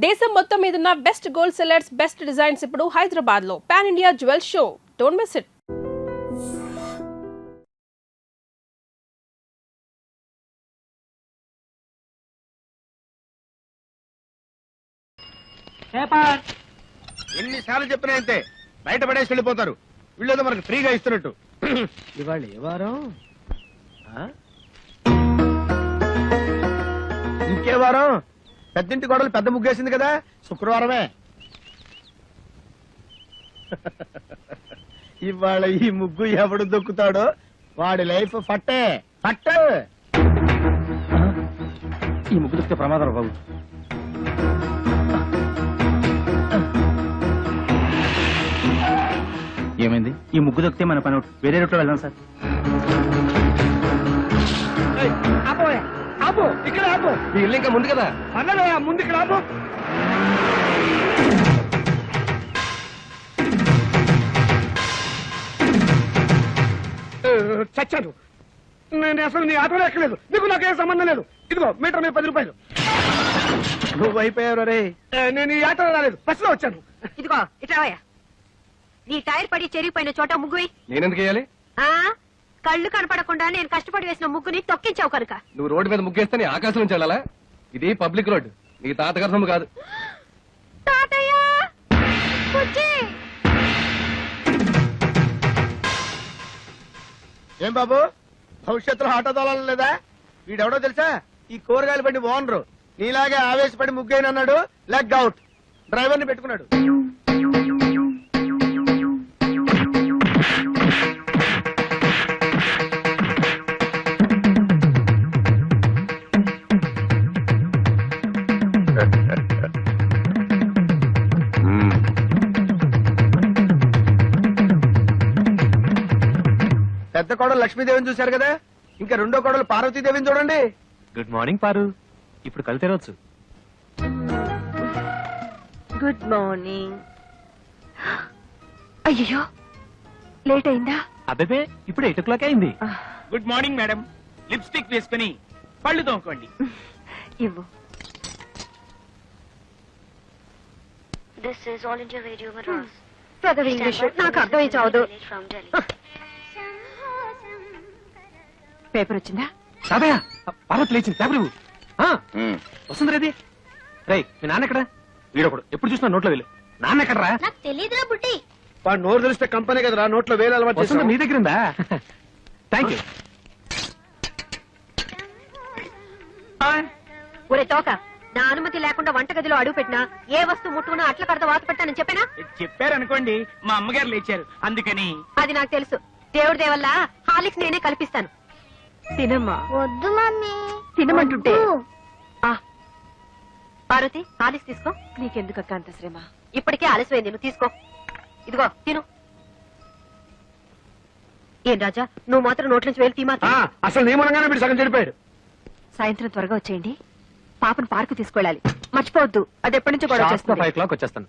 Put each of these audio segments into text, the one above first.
దేశం మొత్తం మీదున్న best gold sellers, best designs ఇప్పుడు హైదరాబాద్ లో pan India jewel show. Don't miss it. ఎన్నిసార్లు చెప్పినా అంతే, బయట పడేసి వెళ్ళిపోతారు. వీళ్ళేదో మనకు ఫ్రీగా ఇస్తున్నట్టు. ఇవాళ ఏ వారం? ఇంకే వారం? పెద్దింటి గొడవలు పెద్ద ముగ్గేసింది కదా, శుక్రవారమే. ఇవాళ ఈ ముగ్గు ఎవడు దొక్కుతాడో వాడి లైఫ్ ఫట్టే ఫట్. ఈ ముగ్గు దొక్కితే ప్రమాదం బాబు. ఏమైంది? ఈ ముగ్గు దొక్కితే మన పని వేరే రూట్లో వెళ్దాం సార్. ఆపు, ఇక్కడ ఆపు. ఈ ఇల్లు ఇంకా ముందు కదా, అన్నదా ముందు ఇక్కడ ఆపు. చచ్చాను నేను, అసలు నీ ఆటోలో ఎక్కలేదు. నీకు నాకేం సంబంధం లేదు. ఇదిగో మీటర్ మీద 10 రూపాయలు. నువ్వు అయిపోయావు రే. నేను ఈ ఆటోలో రాలేదు, బస్సులో వచ్చాను. ఇదిగో ఇట్రావయ్యా. నీ టైర్ పడి చెరిగిపోయిన చోట ముగ్గు నేనెందుకు వేయాలి? కళ్ళు కనపడకుండా నేను కష్టపడి వేసిన ముగ్గుని తొక్కించావు కనుక. నువ్వు రోడ్డు మీద ముగ్గేస్తే నీ ఆకాశం నుంచి వెళ్ళాలా? ఇది పబ్లిక్ రోడ్, నీ తాతగారి సొమ్ము కాదు. తాతయ్య ఏం బాబు, భవిష్యత్తులో ఆటో తోలాలి లేదా? వీడెవడో తెలుసా? ఈ కూరగాయలు బండి ఓనరు. నీలాగే ఆవేశపడి ముగ్గైనన్నాడు, లెగ్ అవుట్. డ్రైవర్ ని పెట్టుకున్నాడు. పెద్ద కోడలు లక్ష్మీదేవిని చూశారు కదా, ఇంకా రెండో కోడలు పార్వతీదేవిని చూడండి. గుడ్ మార్నింగ్ పారు. ఇప్పుడు కళ్ళు తెరవచ్చు. Good morning. అయ్యో లేట్ అయిందా? అబ్బే ఇప్పుడు 8 o'clock అయింది. Good morning madam. లిప్స్టిక్ వేసుకుని పళ్ళు తోముకోండి. ఇవ్వు. This is All India Radio Madras. చదువు ఇంగ్లీష్ నాకు అర్థమై చావదు. From Delhi. పేపర్ వచ్చిందా? తాతయ్య, పార్వతి లేచింది. పేపర్ ఇవ్వు. వస్తుంది రేది. రే, మీ నాన్న ఎక్కడ? వీడొకడు ఎప్పుడు చూసినా నోట్లో వెళ్ళు. నాన్న ఎక్కడరా? నాకు తెలీదురా బుడ్డి. వాడు నోరు తెలిస్తే కంపెనీ కదరా, నోట్లో వేలు అలవాటు వస్తుంది చేస్తాం. నీ దగ్గర ఉందా? Thank you. ఒరే తోక, నా అనుమతి లేకుండా వంటగదిలో అడుగు పెట్టినా ఏ వస్తువు ముట్టుకున్నా అట్ల కడత వాత పెట్టానని చెప్పానా? చెప్పారనుకోండి, మా అమ్మగారు లేచారు అందుకని. అది నాకు తెలుసు. దేవుడి దేవల్ల హాలిక్స్ నేనే కల్పిస్తాను. తినమ్మా. వద్దు మమ్మీ. తినమంటుంటే. వద్దు. పార్వతి, హాలిక్స్ తీసుకో. నీకెందుకక్క అంత శ్రమ? ఇప్పటికే ఆలస్యమైంది, నువ్వు తీసుకో. ఇదిగో తిను. ఏం రాజా, నువ్వు మాత్రం నోట్ల నుంచి వేలు తీమా. అసలు నియమనంగానే వీడు సగం చెడిపోయాడు. సాయంత్రం త్వరగా వచ్చేయండి. పాపను పార్కు తీసుకెళ్ళాలి, మర్చిపోవద్దు. అది ఎప్పటి నుంచో గొడవ చేస్తుంది. 5 o'clock వచ్చేస్తాను.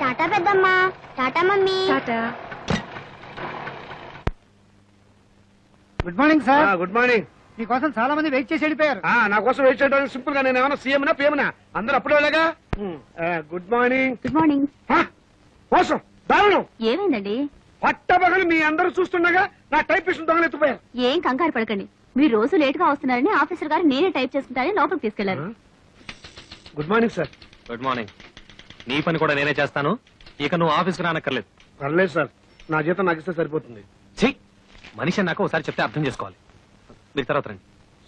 టాటా పెద్దమ్మా. Tata mummy. Tata. Good morning sir. Good morning. మీకోసం చాలా మంది వెయిట్ చేసి వెళ్ళిపోయారు. నా కోసం వెయిట్ చేయడానికి సింపుల్ గా నేను ఏమైనా సీఎం నా పిఎంనా? అందరూ అప్పుడే వెళ్ళగా. Good morning. Good morning. మోసం, దారుణం. ఏమైందండి? పట్టబగలు మీ అందరూ చూస్తుండగా నా టైపిస్ట్ దొంగలు ఎత్తుపోయారు. ఏం కంగారు పడకండి. మీరు రోజు లేట్ గా వస్తున్నారని ఆఫీసర్ గారు నేనే టైప్ చేసుకుంటారని లోపలికి తీసుకెళ్లారు. Good morning sir. Good morning. నీ పని కూడా నేనే చేస్తాను. ఇక నువ్వు ఆఫీస్కి రానక్కర్లేదు. పర్లేదు సార్, నా జీతం నాకు ఇస్తే సరిపోతుంది. ఛీ, మనిషి నాకు ఒకసారి చెప్తే అర్థం చేసుకోవాలి. మీరు తర్వాత రండి.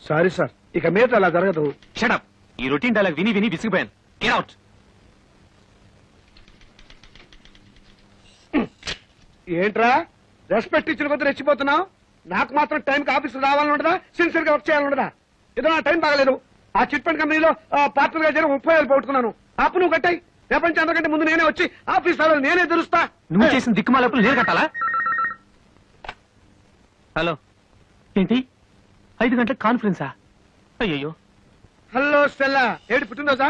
సారీ సార్, ఇక మీద అలా జరగదు. షటప్. ఈ రొటీన్ డైలాగ్ విని విని విసిగిపోయాను. Get out. ఏంట్రా రెస్పెక్ట్ ఇచ్చిన కొద్ది రెచ్చిపోతున్నావు? నాకు మాత్రం టైంకి ఆఫీస్ రావాలని ఉండదా? సిన్సియర్ గా వర్క్ చేయాలని ఉండదా? ఏదో నా టైం బాగలేదు. ఆ చిట్ ఫండ్ కంపెనీలో పార్ట్నర్ గా చేరి 30,000 పోగొట్టుకున్నాను. అప్పు నువ్వు కట్టాయి. ప్రపంచం అందరికంటే ముందు నేనే వచ్చి ఆఫీస్ రావాలి, నేనే తెరుస్తా. నువ్వు చేసిన దిక్కుమాలప్పుడు నేను కట్టాలా? హలో, ఏంటి 5 గంటలకు కాన్ఫరెన్సా? అయ్యో. హలో స్టెల్లా, ఏడు పుట్టిందోసా?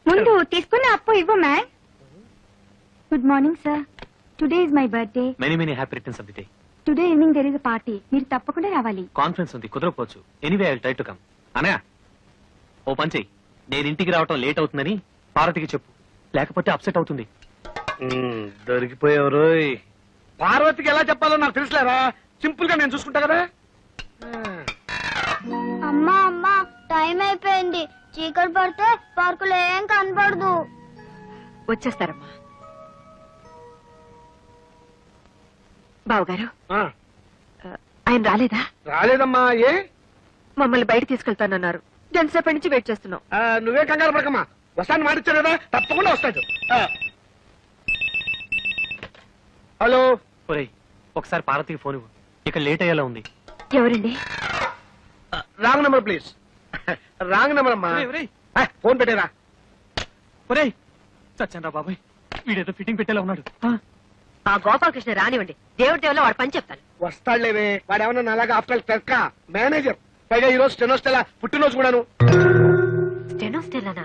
ముందు తీసుకున్న అప్పు ఇవ్వు ma'am. Good morning sir. Today is my birthday. Many many happy returns of the day. Today evening there is a party. మీరు తప్పకుండా రావాలి. కాన్ఫరెన్స్ ఉంది, కుదరకపోవచ్చు. Anyway I will try to come. Anaya, ఓ పని చెయ్యి, నేను ఇంటికి రావటం లేట్ అవుతుందని పార్వతికి చెప్పు, లేకపోతే అప్సెట్ అవుతుంది. దొరికిపోయావు రోయ్. పార్వతికి ఎలా చెప్పాలో నాకు తెలుసులేరా, సింపుల్ గా నేను చూసుకుంటా కదా. అమ్మా అమ్మా టైం అయిపోయింది, చీకటి పడితే పార్కులో ఏం కనపడదు. వచ్చేస్తారమ్మా. బావగారు, ఆ, ఆయన రాలేదా? రాలేదమ్మా. ఏ మమ్మల్ని బయట తీసుకెళ్తానన్నారు. ఎంతసేపటి నుంచి వెయిట్ చేస్తున్నాం. నువ్వే కంగారు పడకమ్మా, వస్తాను మాటిచ్చారు కదా, తప్పకుండా వస్తాడు. హలో. ఒరేయ్, ఒకసారి పార్వతికి ఫోన్ ఇవ్వు, ఇక లేట్ అయ్యేలా ఉంది. ఎవరండి? Wrong number please. Wrong number అమ్మా. ఫోన్ పెట్టేరా. ఒరేయ్, చచ్చండ్రా బాబాయ్, వీడేదో ఫిట్టింగ్ పెట్టేలా ఉన్నాడు. ఆ గోపాలకృష్ణ రానివ్వండి, దేవుడి దేవుల్లో వాడు పని చెప్తాను. వస్తాడులేవే, వాడేమన్నా అలాగా ఆఫ్టర్ క్లర్క్ మేనేజర్, పైగా ఈ రోజు స్టెనోస్టెలా పుట్టినరోజు కూడాను. స్టెనోస్టెల్లానా?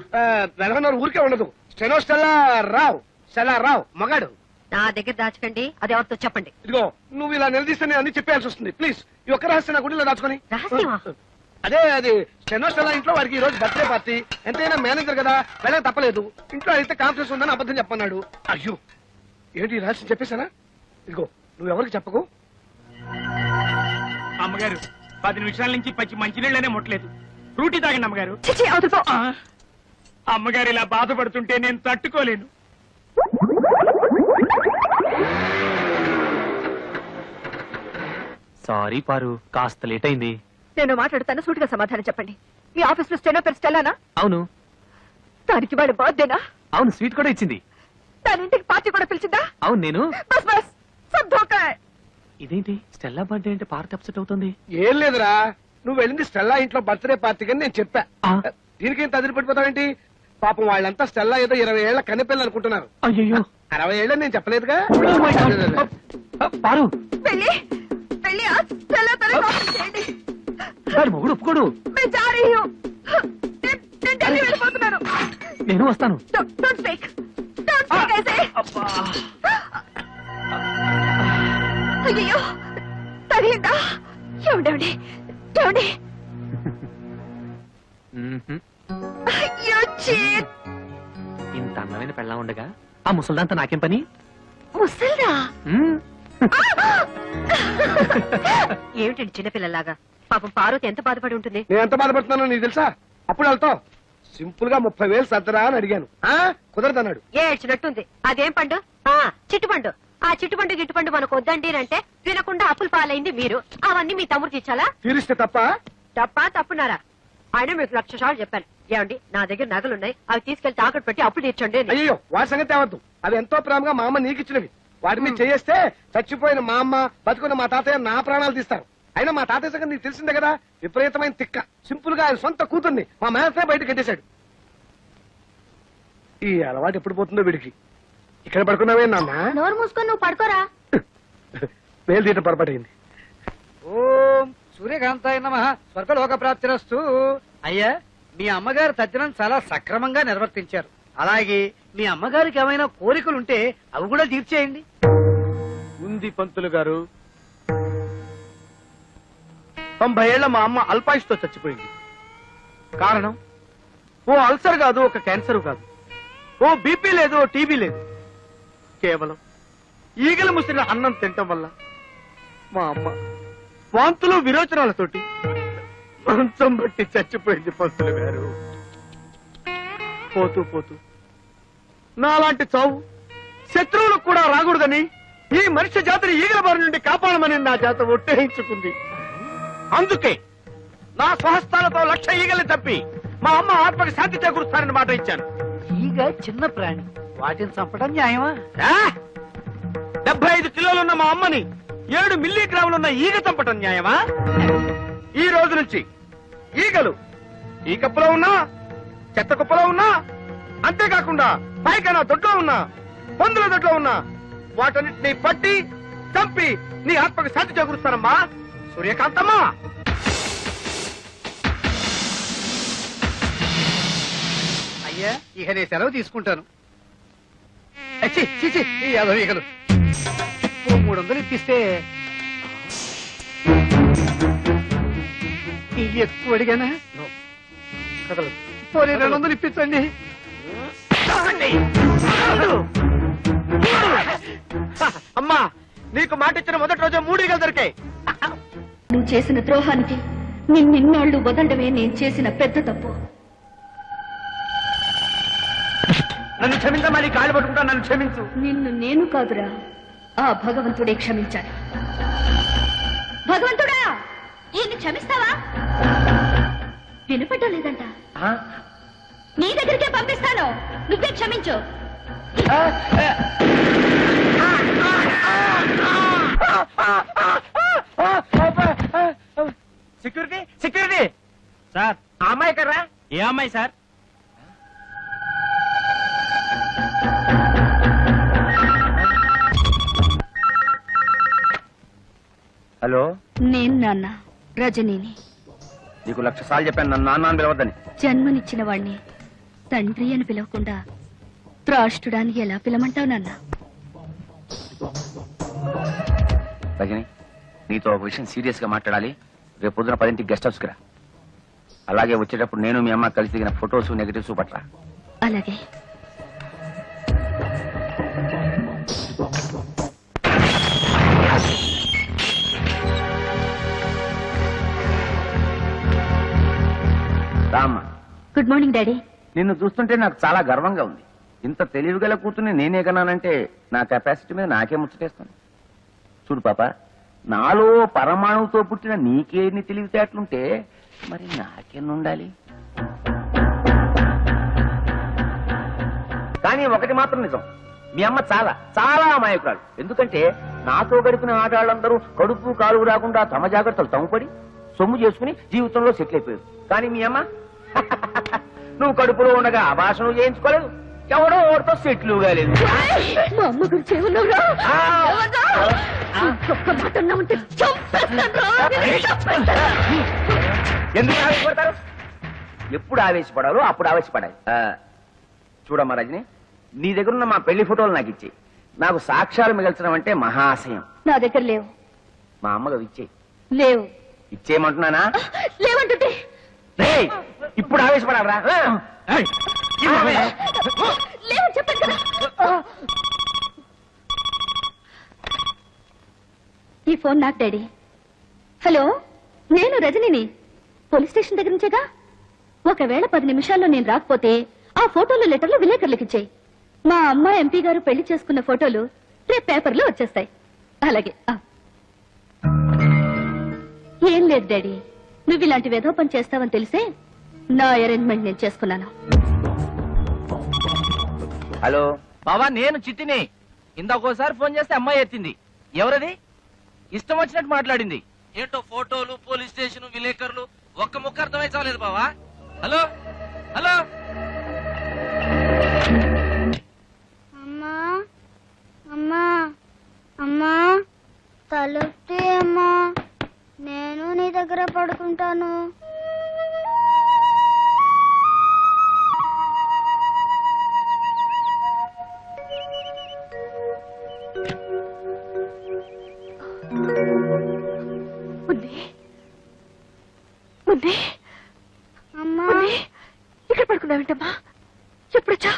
నెలకొన్నర ఊరికే ఉండదు. స్టెనోస్టెల్లా రావు, స్టెల్లా రావు మగాడు. నా దగ్గర దాచకండి, అది ఎవరితో చెప్పండి. ఇదిగో నువ్వు ఇలా నిలదీస్తే నేను అన్ని చెప్పాల్సి వస్తుంది. ప్లీజ్ ఈ ఒక్క రహస్యం నా గుడిలో దాచుకొని. రహస్యమా? అదే అది స్టెనోస్టెల్లా ఇంట్లో వాడికి ఈ రోజు బర్త్డే పార్టీ. ఎంతైనా మేనేజర్ కదా, వెళ్ళక తప్పలేదు. ఇంట్లో అయితే కాన్ఫరెన్స్ ఉందని అబద్ధం చెప్పన్నాడు. అయ్యో ఏంటి ఈ రహస్యం చెప్పేశానా? ఇదిగో నువ్వు ఎవరికి చెప్పకు. అమ్మగారు 10 నిమిషాల నుంచి పచ్చి మంచినీళ్ళనే ముట్టలేదు. ఫ్రూటీ తాగండి అమ్మగారు. చిచి, అవతల పో. అమ్మగారు ఇలా బాధపడుతుంటే నేను తట్టుకోలేను. సారీ పారు, కాస్త లేట్ అయింది. నేను మాట్లాడుతాను, సూటిగా సమాధానం చెప్పండి. మీ ఆఫీస్ లో స్టెనో పేరు స్టెల్లానా? అవును. దానికి వాడు బర్త్డేనా? అవును, స్వీట్ కూడా ఇచ్చింది. దాని ఇంటికి పార్టీ కూడా పిలిచిందా? అవును, నేను. బస్ బస్, సబ్ ధోకా హై. ఇదేంటి స్టెల్లా బర్త్డే అంటే పార్వతి అప్సెట్ అవుతుంది? ఏం లేదురా, నువ్వు వెళ్ళింది స్టెల్లా ఇంట్లో బర్త్డే పార్టీకి అని నేను చెప్పా. ఆ. దీనికి ఏం తదిరి పడిపోతావేంటి? పాపం వాళ్ళంతా స్టెల్లా ఏదో 20 ఏళ్ల కన్నెపిల్లలు అనుకుంటున్నారు. అయ్యో 60 ఏళ్ళని నేను చెప్పలేదుగా. పారు, వెళ్ళి వెళ్ళి ఆ స్టెల్లా తల కాఫీ చేయండి. వాడు మొగుడు ఒప్పుకోడు. मैं जा रही हूँ. నేను ఢిల్లీ వెళ్ళిపోతున్నాను. నేను వస్తాను. Don't speak. Don't speak ऐसे. అయ్యో తగిలిందా? ఏమండి ఏమండి? అయ్యో చీట్. ఇంత అందమైన పెళ్ళా ఉండగా ఆ ముసల్దాంతో నాకేం పని? ముసల్దా? మ్మ్. ఏమిటండి చిన్నపిల్లలాగా? పాపం పార్వతి ఎంత బాధపడి ఉంటుంది. నేను ఎంత బాధపడుతున్నానో నీకు తెలుసా? అప్పుడు వెళ్తావు సింపుల్ గా 30,000 సర్దరా అని అడిగాను. కుదరదన్నాడు. ఏడ్చినట్టుంది. అదేం పండు? చిట్టుపండు. ఆ చిట్టుపండు గిట్టుపండు మనకు వద్దండి అంటే వినకుండా అప్పులు పాలైంది మీరు. అవన్నీ మీ తమ్ముడు తీర్చాలా? తీరిస్తే తప్ప. తప్పున్నారా? ఆయన మీకు 1,00,000 సార్లు చెప్పాను. ఏమండి, నా దగ్గర నగలున్నాయి, అవి తీసుకెళ్లి తాకట్టు పెట్టి అప్పులు తీర్చండి అని. అయ్యో వాటి సంగతి అవద్దు. అవి ఎంతో ప్రేమగా మా అమ్మ నీకు ఇచ్చినవి. వాటి మీద చేస్తే చచ్చిపోయిన మా అమ్మ, బతుకున్న మా తాతయ్య నా ప్రాణాలు తీస్తారు. అయినా మా తాతయ్య సంగతి నీకు తెలిసిందే కదా, విపరీతమైన తిక్క. సింపుల్ గా ఆయన సొంత కూతుర్ని మా మేనసే బయట కట్టేశాడు. ఈ అలవాటు ఎప్పుడు పోతుందో వీడికి. ఇక్కడ పడుకున్నావే నాన్న? నోరు మూసుకొని నువ్వు పడుకోరా. వేలు తీయటం పొరపాటైంది. ఓం సూర్యకాంతాయ నమః, స్వర్గలోక ప్రాప్తిరస్తు. అయ్యా, మీ అమ్మగారు తద్దినం చాలా సక్రమంగా నిర్వర్తించారు. అలాగే మీ అమ్మగారికి ఏమైనా కోరికలుంటే అవి కూడా తీర్చేయండి. ఉంది పంతులు గారు. 90 ఏళ్ల మా అమ్మ అల్పాయుష్తో చచ్చిపోయింది. కారణం ఓ అల్సర్ కాదు, ఒక క్యాన్సర్ కాదు, ఓ బీపీ లేదు, ఓ టీబీ లేదు. కేవలం ఈగలు ముసిరిన అన్నం తినటం వల్ల మా అమ్మ వాంతులు విరోచనాలతోటి మంచం బట్టి చచ్చిపోయింది పంతులు గారు. పోతూ పోతూ నాలాంటి చావు శత్రువులకు కూడా రాకూడదని ఈ మనిషి జాతిని ఈగల బారి నుండి కాపాడమని నా జాత ఒట్టేయించుకుంది. అందుకే నా స్వహస్తాలతో 1,00,000 ఈగల్ని తప్పి మా అమ్మ ఆత్మకి శాంతి చేకూరుస్తానని మాట ఇచ్చాను. ఈగ చిన్న ప్రాణి, వాటిని చంపడం న్యాయమా? 75 కిలోలున్న మా అమ్మని 7 మిల్లీగ్రాములున్న ఈగ చంపటం న్యాయమా? ఈ రోజు నుంచి ఈగలు ఈ కప్పులో ఉన్నా, చెత్త కుప్పలో ఉన్నా, అంతేకాకుండా పైకైనా దొడ్లో ఉన్నా, పందుల దొడ్లో ఉన్నా, వాటన్నిటిని పట్టి చంపి నీ ఆత్మకు శాంతి చేకూరుస్తానమ్మా. సూర్యకాంతమ్మా. అయ్యా, ఇక నేను సెలవు తీసుకుంటాను. ఛీ, ఛీ, ఛీ, ఈ యాదవ ఈగలు. ఓ 300 ఇప్పిస్తే ఎక్కువ అడిగానా? కదలదు. పోనీ 200 ఇప్పించండి. అమ్మా నీకు మాట ఇచ్చిన మొదటి రోజు 3 ఈగలు దొరికాయి. నువ్వు చేసిన ద్రోహానికి నిన్నెన్నాళ్ళు వదలడమే నేను చేసిన పెద్ద తప్పు. నన్ను క్షమించమా, నీ కాళ్ళు పట్టుకుంటా, నన్ను క్షమించు. నిన్ను నేను కాదురా, ఆ భగవంతుడే క్షమించాలి. భగవంతుడా, ఈయన్ని క్షమిస్తావా? వినపడ్డం లేదంట. నీ దగ్గరికే పంపిస్తాను, నువ్వే క్షమించు. సెక్యూరిటీ సెక్యూరిటీ సార్, ఆ అమ్మాయి ఎక్కడ్రా? ఏ అమ్మాయి సార్? హలో, నేను నాన్న రజనీని. నీకు 1,00,000 సార్లు చెప్పాను నన్ను నాన్న అని పిలవద్దని. జన్మనిచ్చిన వాణ్ణి తండ్రి అని పిలవకుండా త్రాష్టుడానికి ఎలా పిలమంటావు నాన్న? రజని, నీతో ఒక విషయం సీరియస్ గా మాట్లాడాలి. రేపు పొద్దున 10ంటికి గెస్ట్ హౌస్కి రా. అలాగే వచ్చేటప్పుడు నేను మీ అమ్మ కలిసి దిగిన ఫొటోస్ నెగటివ్స్ పట్ల. అలాగే. రామ్మ, గుడ్ మార్నింగ్ డాడీ. నిన్ను చూస్తుంటే నాకు చాలా గర్వంగా ఉంది. ఇంత తెలివిగల కూతుర్ని నేనే కన్నానంటే నా కెపాసిటీ మీద నాకే ముచ్చటేస్తాను. చూడు పాప, నాలో పరమాణువుతో పుట్టిన నీకేన్ని తెలివితేటలుంటే మరి నాకెన్నుండాలి? కానీ ఒకటి మాత్రం నిజం, మీ అమ్మ చాలా చాలా అమాయకురాలు. ఎందుకంటే నాతో గడిపిన ఆడాళ్ళందరూ కడుపు కాలు రాకుండా తమ జాగ్రత్తలు తమ్ముపడి సొమ్ము చేసుకుని జీవితంలో సెటిల్ అయిపోయారు. కానీ మీ అమ్మ నువ్వు కడుపులో ఉండగా అభాషణలు చేయించుకోలేదు, ఎవడో ఓడితో సెటిల్ కాలేదు. మా అమ్మ గురించి ఏమన్నావురా? ఒక్క మాట అన్నావంటే చంపేస్తానురా. ఎందుకు ఆవేశపడతారు? ఎప్పుడు ఆవేశపడాలో అప్పుడు ఆవేశపడాలి. చూడమ్మా రజని, నీ దగ్గర ఉన్న మా పెళ్లి ఫోటోలు నాకు ఇచ్చేయి. నాకు సాక్ష్యాలు మిగల్చడం అంటే మహాశయం. నా దగ్గర లేవు. మా అమ్మగా ఇచ్చేయి. లేవు. ఇచ్చేయమంటున్నానా? లేవంటుంటే రేయ్, ఇప్పుడు ఆవేశపడాలరా? లేవని చెప్పాను కదా. ఈ ఫోన్ నాకు డాడీ. హలో, నేను రజనిని. పోలీస్ స్టేషన్ దగ్గర నుంచేగా. ఒకవేళ 10 నిమిషాల్లో నేను రాకపోతే ఆ ఫోటోలు లెటర్లు విలేకరులకు ఇచ్చేయి. మా అమ్మ ఎంపీ గారు పెళ్లి చేసుకున్న ఫోటోలు రేపు పేపర్లో వచ్చేస్తాయి. అలాగే. ఏం లేదు డాడీ, నువ్వు ఇలాంటి వెధవ పని చేస్తావని తెలిసే నా అరేంజ్మెంట్ నేను చేసుకున్నాను. హలో బావా, నేను చిట్టిని. ఇందాకోసారి ఫోన్ చేస్తే అమ్మాయి ఎత్తింది. ఎవరది? ఇష్టం వచ్చినట్టు మాట్లాడింది. ఏంటో ఫోటోలు, పోలీస్ స్టేషన్, విలేకరులు, ఒక్క ముక్క అర్థమై చాలేదు బావా. Hello hello. అమ్మా అమ్మా అమ్మా, తలుపుతీ అమ్మా, నేను నీ దగ్గర పడుకుంటాను. అమ్మా, ఇక్కడ పడుకున్నావేంటమ్మా? ఎప్పుడొచ్చా?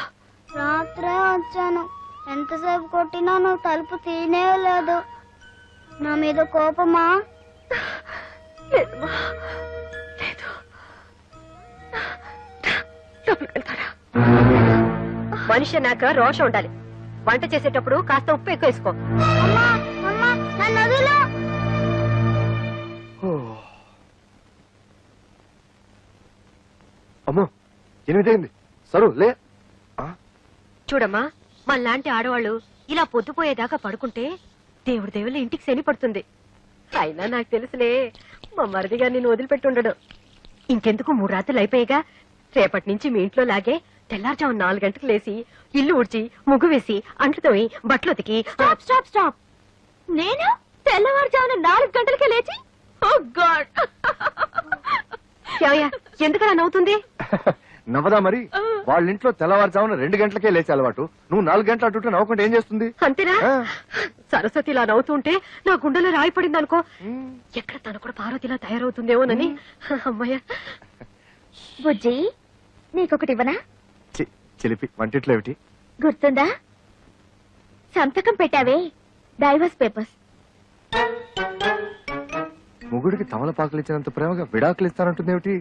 రాత్రే వచ్చాను. ఎంతసేపు కొట్టినా నువ్వు తలుపు తీనే లేదు. నా మీద కోపమా? లేదమ్మా, లేదు. లోపలికి వెళ్తారా? మనిషి నాక రోషం ఉండాలి. వంట చేసేటప్పుడు కాస్త ఉప్పు ఎక్కువ వేసుకో. అమ్మా అమ్మా, నన్ను వదిలు. అమ్మో, 8 అయింది. సరు లే. చూడమ్మా, మనలాంటి ఆడవాళ్ళు ఇలా పొద్దుపోయేదాకా పడుకుంటే దేవుడి దేవుళ్ళ ఇంటికి శని పడుతుంది. అయినా నాకు తెలుసులే, మా మరిదిగా నేను వదిలిపెట్టుండడు. ఇంకెందుకు 3 రాత్రులు అయిపోయాగా. రేపటి నుంచి మీ ఇంట్లో లాగే తెల్లారుజాము 4 గంటలకు లేసి ఇల్లు ఊడ్చి ముగ్గు వేసి అంట్లు తోయి బట్టలు ఉతికి. Stop stop stop. నేను తెల్లవారుజామున 4 గంటలకే లేచి? ఓ గాడ్! ఎందుకలా నవ్వుతుంది? నవ్వదా మరి? వాళ్ళ ఇంట్లో తెల్లవారుజామున 2 గంటలకే లేచే అలవాటు. నువ్వు 4 గంటలు అటుంటే నవ్వకుండా ఏం చేస్తుంది? అంతేనా? సరస్వతి ఇలా నవ్వుతుంటే నా గుండెలో రాయి పడింది అనుకో. ఎక్కడ తను కూడా పార్వతిలా తయారవుతుందేమోనని. అమ్మయ్య. బుజ్జి, నీకొకటి ఇవ్వనా? చిలిపి వంటిట్లో ఏమిటి? గుర్తుందా? సంతకం పెట్టావే, డైవర్స్ పేపర్స్. మొగుడికి తమలపాకులు ఇచ్చినంత ప్రేమగా విడాకులు ఇస్తానంటుంది ఏమిటి?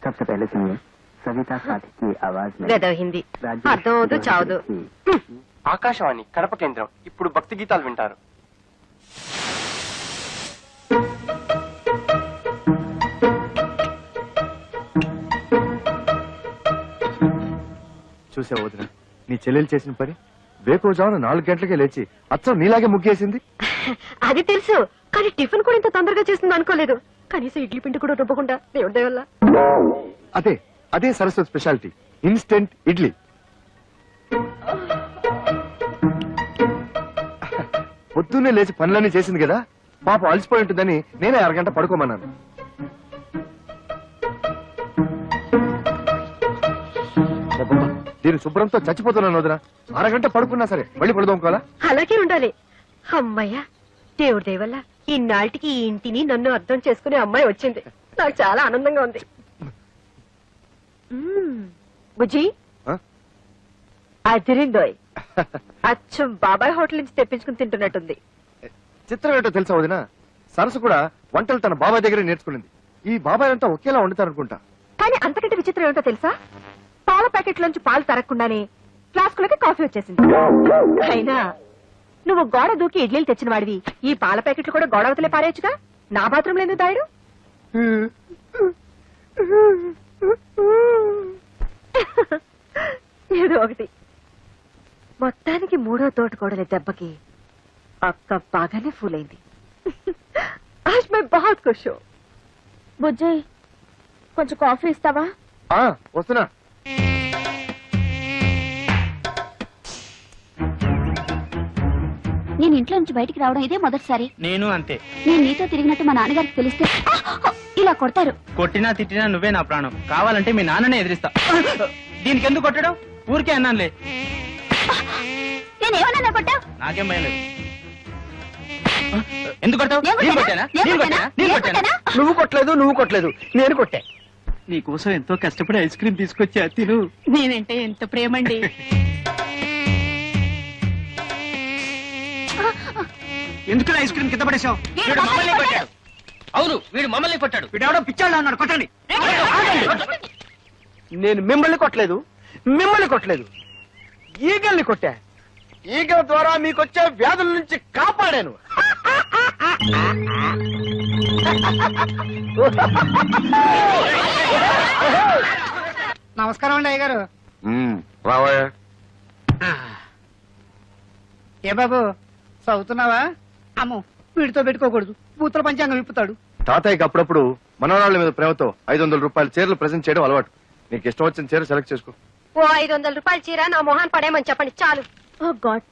सबसे पहले सुनिए सविता साथी की आवाज में గదో హిందీ అర్థం అవుతూ చావదు. ఆకాశవాణి కడప కేంద్రం ఇప్పుడు భక్తి గీతాలు వింటారు. చూసావు వదిన, నీ చెల్లెలు చేసిన పని. వేకోజామున 4 గంటలకే లేచి అచ్చం నీలాగే ముగ్గేసింది. అది తెలుసు, కానీ టిఫిన్ కూడా ఇంత తొందరగా చేస్తుంది అనుకోలేదు. కనీసం ఇడ్లీ పిండి కూడా రుబ్బకుండా దేవుడి దయ వల్ల. అదే అదే సరస్వతి స్పెషాలిటీ, ఇన్స్టెంట్ ఇడ్లీ. పొద్దున్నే లేచి పనులన్నీ చేసింది కదా, పాప అలసిపోయి ఉంటుందని నేనే 1 గంట పడుకోమన్నాను. అబ్బబ్బా, దీని శుభ్రంతో చచ్చిపోతున్నాను వదిన. 1 గంట పడుకున్నా సరే మళ్ళీ పడుకోవాలా? అలాగే ఉండాలి. అమ్మయ్యా, దేవుడి దయ వల్ల ఇన్నాళ్ళకి ఈ ఇంటిని నన్ను అర్థం చేసుకునే అమ్మాయి వచ్చింది. నాకు చాలా ఆనందంగా ఉంది. బుజ్జి ఆ? అదిరిందోయ్. అచ్చం బాబాయ్ హోటల్ నుంచి తెప్పించుకుని తింటున్నట్టుంది. చిత్రం ఏంటో తెలుసా వదిన, సరస్సు కూడా వంటలు తన బాబాయ్ దగ్గరే నేర్చుకునింది. ఈ బాబాయ్ అంతా ఒకేలా వండుతారనుకుంటా. కానీ అంతకంటే విచిత్రం ఏమిటో తెలుసా? పాల ప్యాకెట్ లోంచి పాలు తరగకుండానే ఫ్లాస్కులకి కాఫీ వచ్చేసింది. అయినా నువ్వు గోడ దూకి ఇడ్లీలు తెచ్చిన వాడివి, ఈ పాల ప్యాకెట్లు కూడా గోడ అవతలే పారేయచ్చుగా. నా బాత్రూంలో ఎందుకు దాయడు? ఏదో ఒకటి. మొత్తానికి 3వ తోటకోడలి దెబ్బకి అక్క బాగానే ఫూల్ అయింది. ఆజ్ మై బహుత్ ఖుష్ హూ. బుజ్జి, కొంచెం కాఫీ ఇస్తావా? వస్తున్నా. నేను ఇంట్లో నుంచి బయటికి రావడం ఇదే మొదటిసారి. నేను అంతే. నేను నీతో తిరిగినట్టు మా నాన్నగారికి తెలిస్తే ఇలా కొడతారు. కొట్టినా తిట్టినా నువ్వే నా ప్రాణం. కావాలంటే మీ నాన్ననే ఎదిరిస్తా. దీనికి ఎందుకు కొట్టడం? ఊరికే అన్నానులే. నేనేమన్నా కొట్టావు? నాకేం భయం లేదు. ఎందుకు కొట్టావు? నువ్వు కొట్టలేదు నేను కొట్టా. నీకోసం ఎంతో కష్టపడి ఐస్ క్రీమ్ తీసుకొచ్చా, తిను. నేనంటే ఎంత ప్రేమండి. ఎందుకు ఐస్ క్రీమ్ కింద పడేశావు? వీడు మమ్మల్ని కొట్టాడు. అవును, వీడు మమ్మల్ని కొట్టాడు. వీడెవడో పిచ్చాడు అన్నాడు, కొట్టండి. నేను మిమ్మల్ని కొట్టలేదు, ఈగల్ని కొట్టా. ఈగల ద్వారా మీకొచ్చే వ్యాధుల నుంచి కాపాడాను. నమస్కారం అండి అయ్యగారు. రావయ్యా. ఏ బాబు, చదువుతున్నావా? అమ్మో, వీడితో పెట్టుకోకూడదు, బూతుల పంచాంగం విప్పుతాడు. తాతయ్యకి అప్పుడప్పుడు మనవరాళ్ళ మీద ప్రేమతో 500 రూపాయల చీరలు ప్రెజెంట్ చేయడం అలవాటు. నీకు ఇష్టం వచ్చిన చీర సెలెక్ట్ చేసుకో. ఓ 500 రూపాయల చీర నా మొహాన్ పడేయమని చెప్పండి చాలు. ఓ గాడ్,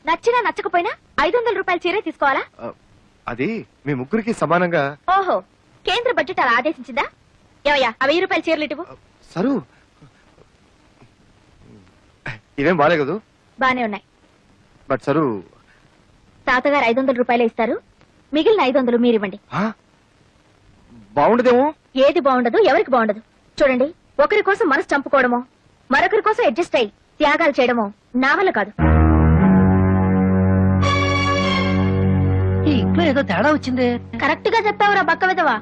నచ్చినా నచ్చకపోయినా 500 రూపాయల చీరే తీసుకోవాలా? అది మీ ముగ్గురికి సమానంగా. ఓహో, కేంద్ర బడ్జెట్ అలా ఆదేశించిందా? ఏవయ్యా, ఆ 1000 రూపాయల చీరలు ఇటువు. సరు, ఇవేం బాలే కదూ? బానే ఉన్నాయి. బట్ సరు, తాతగారు 500 రూపాయలే ఇస్తారు, మిగిలిన 500 మీరివ్వండి. బాగుండదేమో. ఏది బాగుండదు, ఎవరికి బాగుండదు. చూడండి, ఒకరి కోసం మనసు చంపుకోవడమో, మరొకరి కోసం అడ్జస్ట్ అయ్యి త్యాగాలు చేయడమో నా వల్ల కాదు. ఈ ఇంట్లో ఏదో తేడా వచ్చింది. కరెక్ట్ గా చెప్పావురా బక్క విధవా.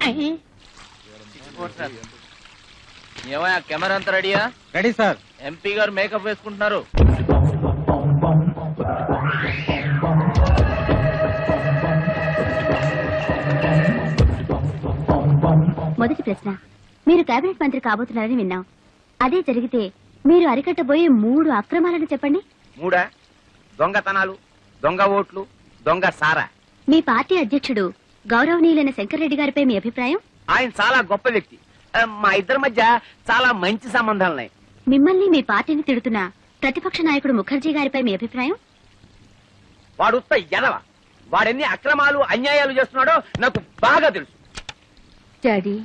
ఏమయ్యా, కెమెరా అంతా రెడీయా? Ready sir. ఎంపీ గారు మేకప్ వేసుకుంటున్నారు. మొదటి ప్రశ్న, మీరు కేబినెట్ మంత్రి కాబోతున్నారని విన్నాం. అదే జరిగితే మీరు అరికట్టబోయే 3 అక్రమాలను చెప్పండి. మూడా? దొంగతనాలు, దొంగ ఓట్లు, దొంగ సారా. మీ పార్టీ అధ్యక్షుడు గౌరవనీయులైన శంకర్రెడ్డి గారిపై మీ అభిప్రాయం? ఆయన చాలా గొప్ప వ్యక్తి. మా ఇద్దరి మధ్య చాలా మంచి సంబంధాలున్నాయి. మిమ్మల్ని మీ పార్టీని తిడుతున్న ప్రతిపక్ష నాయకుడు ముఖర్జీ గారిపై మీ అభిప్రాయం? వాడు ఉత్త ఎదవ. వాడెన్ని అక్రమాలు అన్యాయాలు చేస్తున్నాడో నాకు బాగా తెలుసు. డాడీ,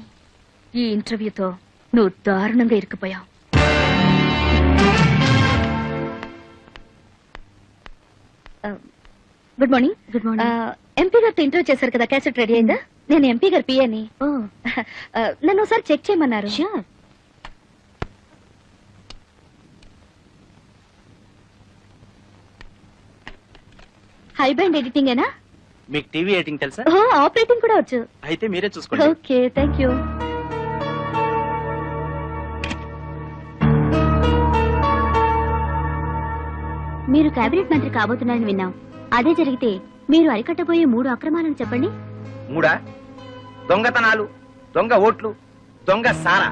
ఈ ఇంటర్వ్యూతో నువ్వు దారుణంగా ఇరుక్కుపోయావు. Good morning. Good morning. MP గారితో ఇంటర్వ్యూ చేశారు కదా, క్యాసెట్ రెడీ అయిందా? నేను ఎంపీ గారి పిఏని. నన్ను ఒకసారి చెక్ చేయమన్నారు. హై బ్యాండ్ ఎడిటింగ్ ఏనా? మీకు టీవీ ఎడిటింగ్ తెలుసా? ఆపరేటింగ్ కూడా వచ్చు. అయితే మీరే చూసుకోండి. Okay, thank you. మీరు కేబినెట్ మంత్రి కాబోతున్నారని విన్నాం. అదే జరిగితే మీరు అరికట్టబోయే 3 అక్రమాలను చెప్పండి. మూడా? దొంగతనాలు, దొంగ ఓట్లు, దొంగ సారా.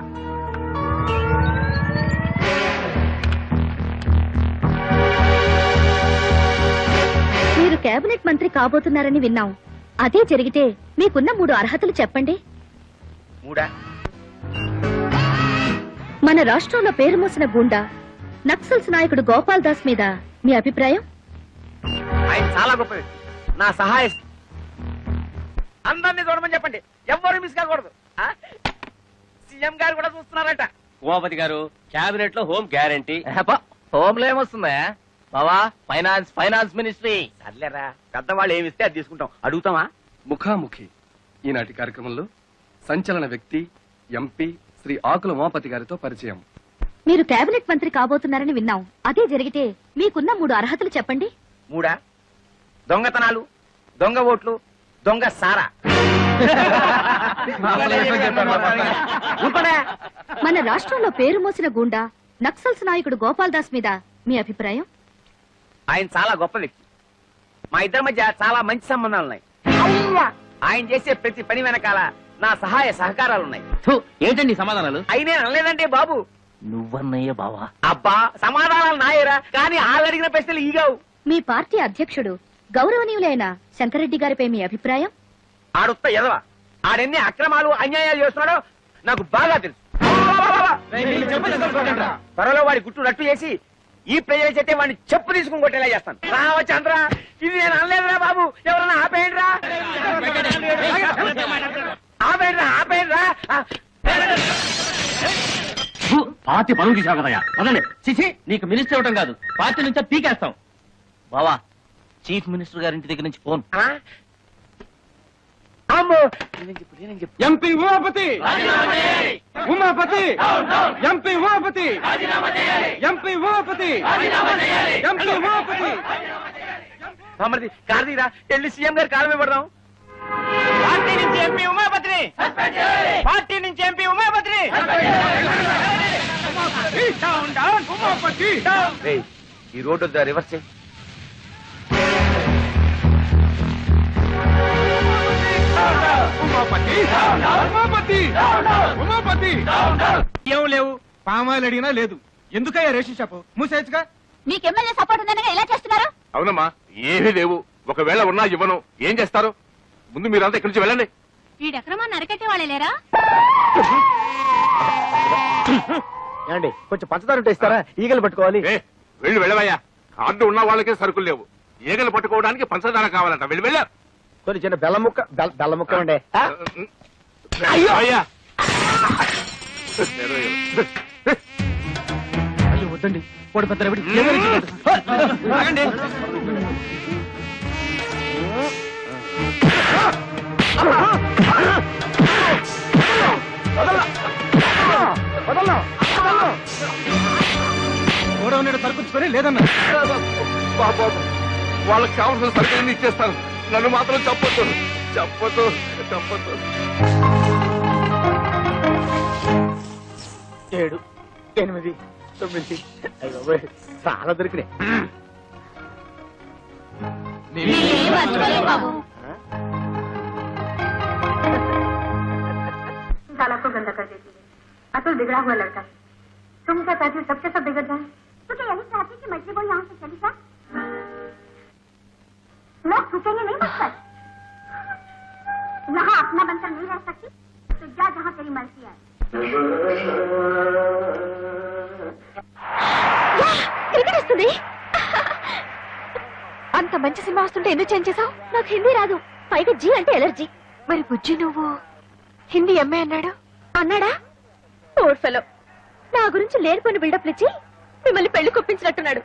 మీరు కేబినెట్ మంత్రి కాబోతున్నారని విన్నాం. అదే జరిగితే మీకున్న 3 అర్హతలు చెప్పండి. మూడా? మన రాష్ట్రంలో పేరు మోసిన గుండా నక్సల్స్ నాయకుడు గోపాల్ దాస్ మీద మీ అభిప్రాయం? ఆయన చాలా గొప్ప వ్యక్తి. నా సహాయ అందరినీ చూడమని చెప్పండి. ఎవ్వరు మిస్ కాకూడదు. సీఎం గారు కూడా చూస్తున్నారట. ఉమాపతి గారు, క్యాబినెట్ లో హోమ్ గ్యారంటీ. హోమ్ లో ఏమొస్తుందా బావా? Finance ministry. సర్లేరా, పెద్దవాళ్ళు ఏమిస్తే అది తీసుకుంటాం. అడుగుతామా? ముఖాముఖి ఈనాటి కార్యక్రమంలో సంచలన వ్యక్తి ఎంపీ శ్రీ ఆకుల ఉమాపతి గారితో పరిచయం. మీరు కేబినెట్ మంత్రి కాబోతున్నారని విన్నాం. అదే జరిగితే మీకున్న 3 అర్హతలు చెప్పండి. మూడా? దొంగతనాలు, దొంగ ఓట్లు, దొంగ సారా. మన రాష్ట్రంలో పేరు మోసిన గుండా నక్సల్స్ నాయకుడు గోపాల్ దాస్ మీద మీ అభిప్రాయం? ఆయన చాలా గొప్ప వ్యక్తి. మా ఇద్దరి మధ్య చాలా మంచి సంబంధాలున్నాయి. ఆయన చేసే ప్రతి పని వెనకాల నా సహాయ సహకారాలున్నాయి. ఏంటండి సమాధానాలు? అయినే అనలేదంటే బాబు. నువ్వన్నయ్య బావా? అబ్బా, సమాధానాలు నాయరా, కానీ వాళ్ళు అడిగిన ప్రశ్నలు ఈగావు. మీ పార్టీ అధ్యక్షుడు గౌరవనీయులైన శంకర్రెడ్డి గారిపై మీ అభిప్రాయం? ఆడుత్త ఎదవ. ఆడెన్ని అక్రమాలు అన్యాయాలు చేస్తున్నాడో నాకు బాగా తెలుసు. త్వరలో వాడి గుట్టు రట్టు చేసి ఈ ప్రజల చేతే వాడిని చెప్పు తీసుకుని కొట్టేలా చేస్తాను. రావచ్చంద్ర, ఇది నేను అనలేదురా బాబు. ఎవరన్నా ఆపేయండిరా, ఆపేయండిరా. పార్టీ పనులు తీసావు కదయ్యా, వదండి. చిచి, నీకు మినిస్టర్ ఇవ్వడం కాదు, పార్టీ నుంచే పీకేస్తాం. బావా, చీఫ్ మినిస్టర్ గారి ఇంటి దగ్గర నుంచి ఫోన్. అమ్మో, MP Umapathi, Umapathi, MP Umapathi, MP Umapathi, MP Umapathi. మమ్మల్ని కార్తీరా, వెళ్ళి సీఎం గారి కాలం ఇవ్వడం. పార్టీ నుంచి ఎంపీ ఉమాపతిని, పార్టీ నుంచి ఎంపీ ఉమాపతిని. ఈ రోడ్డు రివర్స్ చేయి. ఏం లేవు, పామాయిలు అడిగినా లేదు. ఎందుకయ్యా రేషన్ షాపు మూసేయచ్చుగా? మీకు ఎమ్మెల్యే సపోర్ట్ ఉందనగా ఎలా చేస్తున్నారు? అవునమ్మా, ఏమీ లేవు. ఒకవేళ ఉన్నా ఇవ్వను. ఏం చేస్తారు? ముందు మీరంతా ఇక్కడి నుంచి వెళ్ళండి. ఈ అక్రమాన్ని అరికట్టే వాళ్ళే లేరా? ఏమండి, కొంచెం పంచదార ఉంటే ఇస్తారా? ఈగలు పట్టుకోవాలి. వెళ్ళి వెళ్ళవయ్యా. కార్డు ఉన్న వాళ్ళకే సరుకులు లేవు. ఈగలు పట్టుకోవడానికి పంచదార కావాలంట. వెళ్ళి వెళ్ళా. కొన్ని చిన్న బెల్లం ముక్క ఉండే. అయ్యా, అయ్యో వద్దండి, వాడు పెద్ద రవిడి. కూడా ఉన్నాడు, సరుకుంచుకొని లేదన్నా. బాబు, వాళ్ళకి కావాల్సిన సరుకులన్నీ ఇచ్చేస్తాను. నన్ను మాత్రం చెప్పొద్దు, చెప్పొద్దు, చెప్పొద్దు. 7, 8, 9. చాలా దొరికినాయి. साला को गंदा कर देती है। असल बिगड़ा हुआ लड़का है। तुम क्या चाहती हो सबके सब बिगड़ जाए? तो क्या यही चाहती कि मछली को यहाँ से चली जाए? लोग छूटेंगे नहीं मुझसे। यहाँ अपना बनकर नहीं रह सकती तो जा जहाँ तेरी मर्जी है। క్రికెట్ వస్తుంది. అంత మంచి సినిమా వస్తుంటే ఎందుకు చేంజ్ చేసావు? నాకు హిందీ రాదు, పైగా జీ అంటే ఎలర్జీ. మరి బుజ్జి నువ్వు హిందీ ఎంఏ అన్నాడు. అన్నాడా? ఓడ్ ఫెలో నా గురించి లేనిపోయిన బిల్డప్లు ఇచ్చి మిమ్మల్ని పెళ్లి కొప్పించినట్టున్నాడు.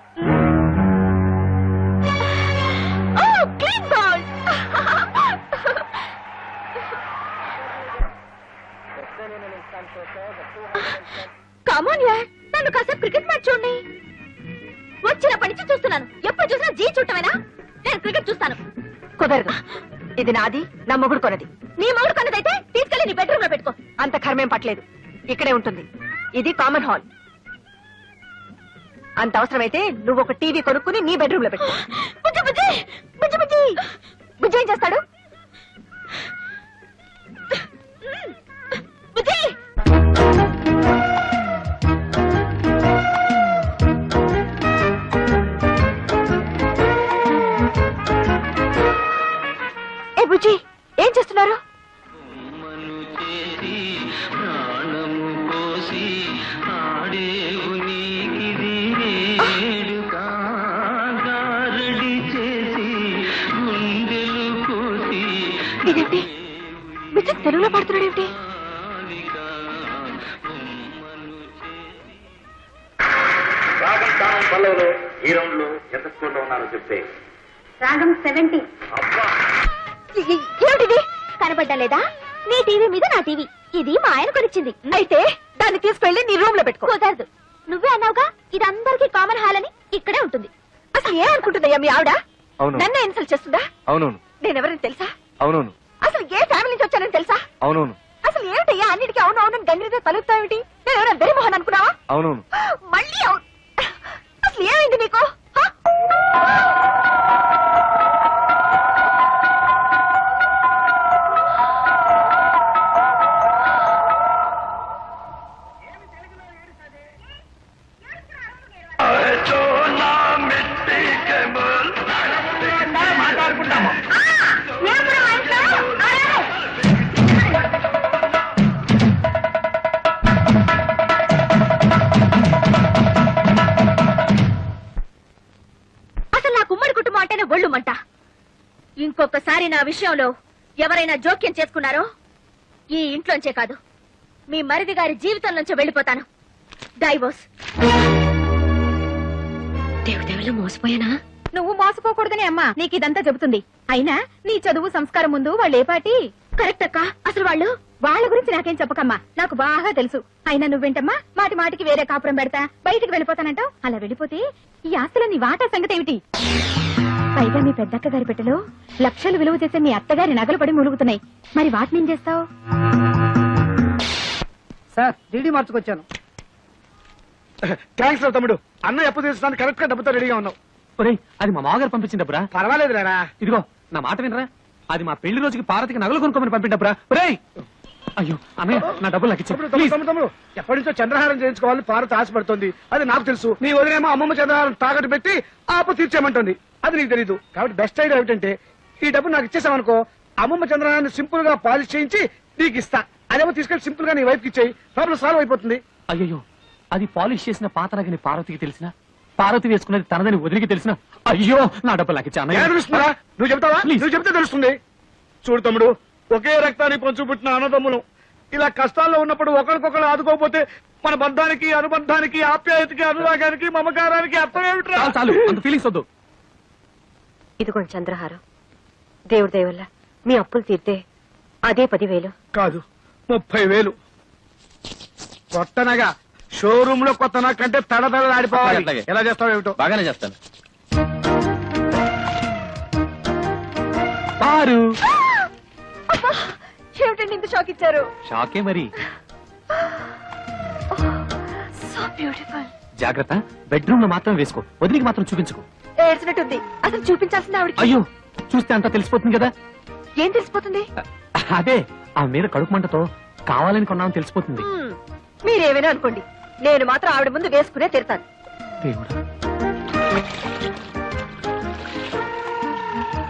Clean ball. కమాన్ యార్, నన్ను కాసేపు క్రికెట్ మ్యాచ్ చూడండి. వచ్చినప్పటి నుంచి చూస్తున్నాను, ఎప్పుడు చూసినా జీ చూడటమేనా? నేను క్రికెట్ చూస్తాను. కుదరదు, ఇది నాది, నా మొగుడు కొన్నది. నీ మొగుడు కొన్నదైతే తీసుకెళ్లి నీ బెడ్రూమ్ లో పెట్టుకో. అంత కర్మేం పట్టలేదు, ఇక్కడే ఉంటుంది. ఇది కామన్ హాల్. అంత అవసరమైతే నువ్వు ఒక టీవీ కొనుక్కుని నీ బెడ్రూమ్ లో పెట్టుకో. బుజ్జి బుజ్జి బుజ్జి బుజ్జి బుజ్జి ఏం చేస్తాడు? బుజ్జి ఏ బుజ్జి ఏం చేస్తున్నారు? ఇదేంటి బుజ్జి తెలుగులో పాడుతున్నాడు ఏమిటి? పల్లవులు ఈ రౌండ్ లో ఎంత స్కోర్ లో ఉన్నారో చెప్తే. రాగం 70. ఏమిటిది? కనబడ్డా లేదా? నీ టీవీ మీద నా టీవీ. ఇది మా ఆయన కొనిచ్చింది. అయితే దాన్ని తీసుకెళ్లి నీ రూమ్ లో పెట్టుకో. కుదరదు, నువ్వే అన్నావుగా ఇది అందరికీ కామన్ హాల్ అని. ఇక్కడే ఉంటుంది. అసలు ఏమనుకుంటుందయ్యా మీ ఆవిడ? అవును. నన్ను ఇన్సల్ట్ చేస్తుందా? అవునవును. నేనెవరని తెలుసా? అవునవును. అసలు ఏ ఫ్యామిలీ నుంచి వచ్చానని తెలుసా? అవునవును. అసలు ఏమిటయ్యా అన్నిటికీ అవును అవును గంగిరితో తలుపుతావేమిటి? నేను ఎవరైనా బెరిమోహన్ అనుకున్నావా? అవునవును. మళ్ళీ అవును. అసలు ఏమైంది నీకు? హ? అసలు నా కుమ్మడి కుటుంబం అంటేనే ఒళ్ళు మంట. ఇంకొకసారి నా విషయంలో ఎవరైనా జోక్యం చేసుకున్నారో ఈ ఇంట్లోంచే కాదు మీ మరిది గారి జీవితం నుంచి వెళ్ళిపోతాను. డైవోర్స్. దేవుదేవులు మోసపోయానా? నువ్వు మోసపోకూడదని అమ్మా నీకు ఇదంతా చెబుతుంది. అయినా నీ చదువు సంస్కారం ముందు వాళ్ళు ఏ పాటి? కరెక్ట్ అక్క. అసలు వాళ్ళ గురించి నాకేం చెప్పకమ్మా, నాకు బాగా తెలుసు. అయినా నువ్వేంటమ్మా మాటి మాటికి వేరే కాపురం పెడతా బయటికి వెళ్ళిపోతానంటావు. అలా వెళ్ళిపోతే ఈ ఆస్తుల నీ వాటా సంగతి ఏమిటి? పైగా మీ పెద్దక్క గారి పెట్టెలో లక్షలు విలువ చేసే మీ అత్తగారి నగలు పడి ములుగుతున్నాయి. మరి వాటిని ఏం చేస్తావు? Sir DD మార్చుకొచ్చాను. థ్యాంక్స్ రా తమ్ముడు, అన్న ఎప్పుడు తీసుకున్నాను కరెక్ట్ గా డబ్బుతో రెడీగా ఉన్నావు. ఒరేయ్, అది మా మామగారు పంపించిన డబ్బురా. పర్వాలేదు రా. ఇదిగో నా మాట వినరా, అది మా పెళ్లి రోజుకి పార్వతికి నగలు కొనుక్కోమని పంపిన డబ్బురా. ఒరేయ్, అయ్యో అన్నయ్య నా డబ్బులు నాకు ఇచ్చి తమ్ముడు ఎప్పటి నుంచో చంద్రహారం చేయించుకోవాలని పార్వతి ఆశపడుతుంది. అది నాకు తెలుసు. నీ వదిలేమో అమ్మమ్మ చంద్రహారం తాకట్టు పెట్టి ఆపు తీర్చేయమంటుంది. అది నీకు తెలీదు. కాబట్టి బెస్ట్ ఐడియా ఏమిటంటే ఈ డబ్బు నాకు ఇచ్చేసామనుకో, అమ్మమ్మ చంద్రహారాన్ని సింపుల్ గా పాలిష్ చేయించి నీకు ఇస్తా. అదేమో తీసుకెళ్లి సింపుల్ గా నీ వైఫ్ కి ఇచ్చేయి, ప్రాబ్లం సాల్వ్ అయిపోతుంది. అయ్యో, అది పాలిష్ చేసిన పాత నగని పార్వతికి తెలిసిన, పార్వతి వేసుకున్నది తనదని వదిలికి తెలిసిన, అయ్యో నా డబ్బులు నాకు ఇచ్చా. ఎలా తెలుస్తుందా? నువ్వు చెప్తావా? నువ్వు చెప్తే తెలుస్తుంది. చూడు తమ్ముడు, ఒకే రక్తాన్ని పంచు పుట్టిన అన్నదమ్ములు ఇలా కష్టాల్లో ఉన్నప్పుడు ఒకరికొకరు ఆదుకోకపోతే మన బంధానికి, అనుబంధానికి, ఆప్యాయతకి, అనురాగానికి, మమకారానికి అర్థం ఏమిట్రా? చాలు అంత ఫీలింగ్స్ వద్దు. ఇదిగోండి చంద్రహారం. దేవుడి దయవల్ల మీ అప్పులు తీర్తే అదే 10,000. కాదు, 30,000. కొత్తనగా షోరూమ్ లో కొత్త కంటే తడతడలాడిపోవాలి. అట్లాగే. ఎలా చేస్తావు ఏమిటో. బాగానే చేస్తాను. పారు ఏమిటండి ఇంత షాక్ ఇచ్చారు? షాకే మరి. So beautiful. జాగ్రత్త, బెడ్రూమ్ లో మాత్రం వేసుకో, వదిలికి మాత్రం చూపించుకో. ఏడ్చినట్టుంది. అసలు చూపించాల్సింది ఆవిడకి. అయ్యో, చూస్తే అంతా తెలిసిపోతుంది కదా. ఏం తెలిసిపోతుంది? అదే ఆ మీద కడుపు మంటతో కావాలని కొన్నామని తెలిసిపోతుంది. మీరేమైనా అనుకోండి, నేను మాత్రం ఆవిడ ముందు వేసుకునే తిడతాను. దేవుడా